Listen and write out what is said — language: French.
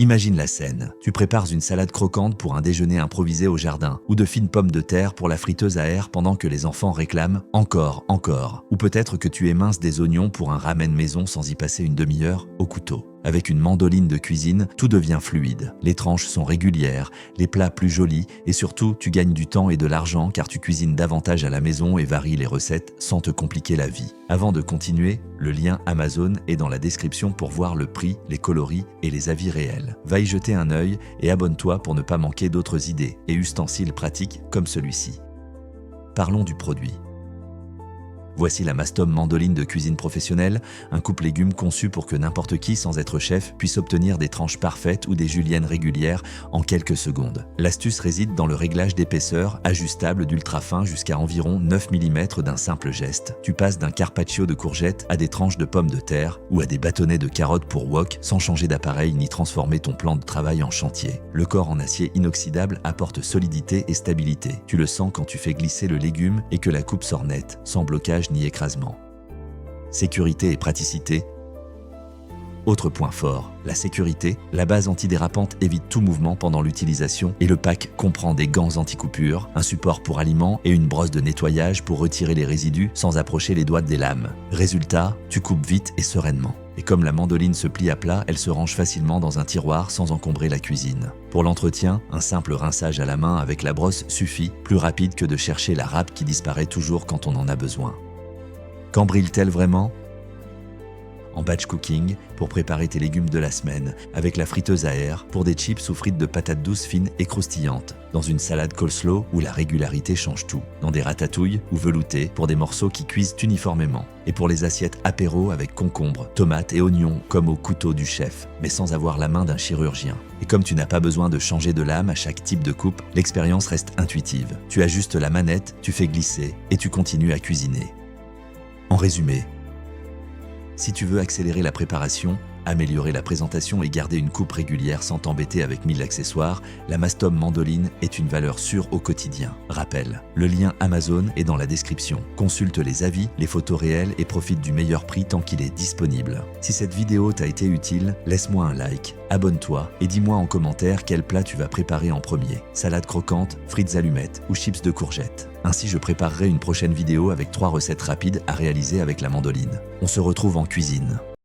Imagine la scène. Tu prépares une salade croquante pour un déjeuner improvisé au jardin, ou de fines pommes de terre pour la friteuse à air pendant que les enfants réclament « encore, encore ». Ou peut-être que tu éminces des oignons pour un ramen maison sans y passer une demi-heure au couteau. Avec une mandoline de cuisine, tout devient fluide. Les tranches sont régulières, les plats plus jolis et surtout, tu gagnes du temps et de l'argent car tu cuisines davantage à la maison et varies les recettes sans te compliquer la vie. Avant de continuer, le lien Amazon est dans la description pour voir le prix, les coloris et les avis réels. Va y jeter un œil et abonne-toi pour ne pas manquer d'autres idées et ustensiles pratiques comme celui-ci. Parlons du produit. Voici la Mastom mandoline de cuisine professionnelle, un coupe-légumes conçu pour que n'importe qui, sans être chef, puisse obtenir des tranches parfaites ou des juliennes régulières en quelques secondes. L'astuce réside dans le réglage d'épaisseur, ajustable d'ultra fin jusqu'à environ 9 mm d'un simple geste. Tu passes d'un carpaccio de courgettes à des tranches de pommes de terre ou à des bâtonnets de carottes pour wok sans changer d'appareil ni transformer ton plan de travail en chantier. Le corps en acier inoxydable apporte solidité et stabilité. Tu le sens quand tu fais glisser le légume et que la coupe sort nette, sans blocage ni écrasement. Sécurité et praticité. Autre point fort, la sécurité. La base antidérapante évite tout mouvement pendant l'utilisation et le pack comprend des gants anti-coupure, un support pour aliments et une brosse de nettoyage pour retirer les résidus sans approcher les doigts des lames. Résultat, tu coupes vite et sereinement. Et comme la mandoline se plie à plat, elle se range facilement dans un tiroir sans encombrer la cuisine. Pour l'entretien, un simple rinçage à la main avec la brosse suffit, plus rapide que de chercher la râpe qui disparaît toujours quand on en a besoin. Quand brille-t-elle vraiment ? En batch cooking, pour préparer tes légumes de la semaine, avec la friteuse à air, pour des chips ou frites de patates douces fines et croustillantes, dans une salade coleslaw où la régularité change tout, dans des ratatouilles ou veloutés pour des morceaux qui cuisent uniformément, et pour les assiettes apéro avec concombres, tomates et oignons comme au couteau du chef, mais sans avoir la main d'un chirurgien. Et comme tu n'as pas besoin de changer de lame à chaque type de coupe, l'expérience reste intuitive. Tu ajustes la manette, tu fais glisser et tu continues à cuisiner. En résumé, si tu veux accélérer la préparation, améliorer la présentation et garder une coupe régulière sans t'embêter avec 1000 accessoires, la Mastom mandoline est une valeur sûre au quotidien. Rappel, le lien Amazon est dans la description. Consulte les avis, les photos réelles et profite du meilleur prix tant qu'il est disponible. Si cette vidéo t'a été utile, laisse-moi un like, abonne-toi et dis-moi en commentaire quel plat tu vas préparer en premier. Salade croquante, frites allumettes ou chips de courgettes. Ainsi, je préparerai une prochaine vidéo avec 3 recettes rapides à réaliser avec la mandoline. On se retrouve en cuisine.